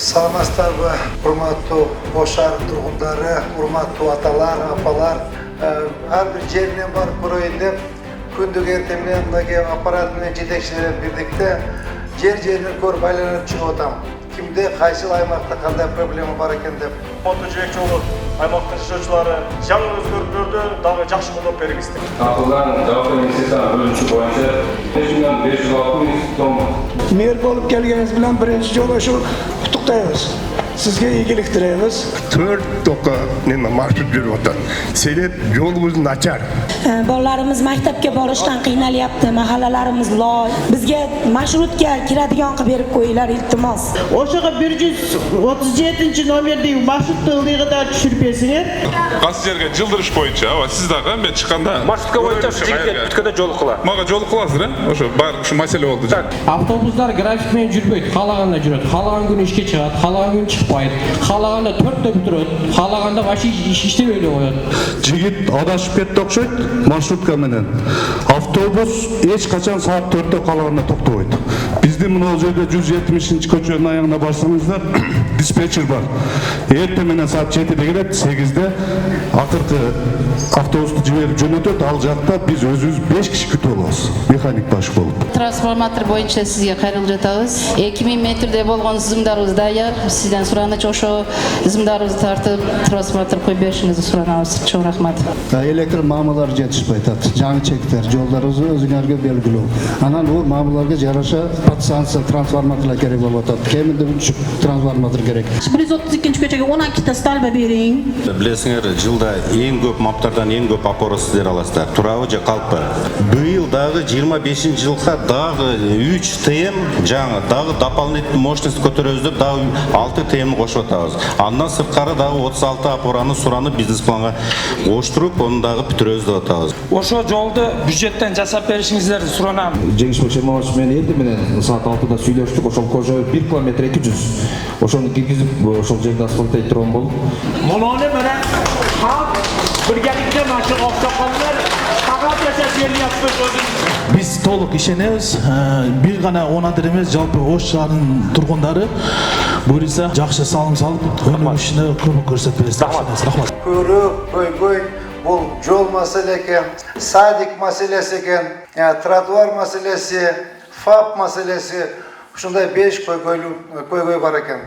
Саламатсыздарбы, урматтуу Ош шаар тургундары, урматтуу аталар, апалар, ар бир жеринен барып көрөйүн деп күндүк эртең менен мындай аппарат менен жетекчилер бирдикте жеринен көрүп айланып чыгып атам. Кимде кайсыл аймакта кандай проблема бар экен деп. Фото жибекчи болуп, аймактын жашоочулары жаңы өзгөрүүлөрдү дагы жакшы колдоп бергизди. Атылган жалпы инвестициянын бөлүнүшү боюнча 560 миң сом. Мэр болуп келгениңиз менен биринчи жолу ушу куттуктайбыз. Сизге ийгилик тилейбиз. 4 тока маршрут жүрүп атат. Себеп жолубуз начар. Bolalarimiz maktabga borishdan qiynalyapti, mahallalarimiz loy. Bizga marshrutga kiradigan qilib berib qo'yinglar, iltimos. O'shaga 137-nomerdagi marshrutni ылдыйгыда түшүрүп берсеңер. Кайсы жерге жылдырыш боюнча, сиз дагы мен чыкканда Маршрутка боюнча жигиттер бүткөндө жол кыла. Мага жол кыласыздар, ошо бар ушу маселе болду. Автобустар график менен жүрбөйт, каалаганда жүрөт. Каалаган күнү ишке чыгат, каалаган күнү чыкпайт. Каалаганда 4-тө бүтүрөт, каалаганда вообще иштебей эле коет. Жигит адашып кетти окшойт маршрутка менен. Автобус эч качан саат 4-тө каалаганда токтобойт. Биздин мына жерде 170-көчөнүн аягына барсаңыздар, диспетчер бар. Эртең менен саат 7-де келет, 8-де акыркы автобусту жиберип жөнөтөт. Ал жакта биз өзүбүз 5 киши күтүп алабыз. Механик баш болуп. Трансформатор боюнча сизге кайрылып жатабыз. 2000 метрде болгон зымдарыбыз даяр. Сизден сураныч ошо зымдарыбызды тартып, трансформатор коюп беришиңизди суранабыз. Чоң рахмат. Электр мамалар жетишпей атат. Жаңы чектер, жолдарыбызды өзүңөргө белгилүү. Анан бул мамаларга жараша подстанция трансформаторлар керек болуп атат. Кеминде 3 трансформатор керек. 132-көчөгө 12 та стальба бериң. Билесиңер, жылда эң көп маптардан эң көп опора сиздер аласыздар. Турабы же калпы? Быйыл дагы 25-жылга дагы 3 ТМ жаңы дагы дополнительный мощность көтөрөбүз деп дагы 6 ТМ кошуп атабыз. Андан сырткары дагы 36 опораны суранып бизнес планга коштуруп, аны дагы бүтүрөбүз деп атабыз. Ошо жолду бюджеттен жасап беришиңиздерди суранам. Жеңиш Башемович менен элди менен саат 6-да сүйлөштүк. Ошол кожо 1 километр 200. Ошону киргизип, ошол жерде асфальт эйтирон болуп. Муну менен халк биргеликте машы октоколлор кагат жашап берип Биз толук ишенебиз. Бир гана онадыр эмес, жалпы Ош шаарынын тургундары буюрса жакшы салым салып, өнүгүшүнө көмөк көрсөтөбүз. Рахмат. Көрүк, көйгөй, бул жол маселе экен, садик маселеси экен, тротуар маселеси, ФАП маселеси, ушундай 5 көйгөй бар экен.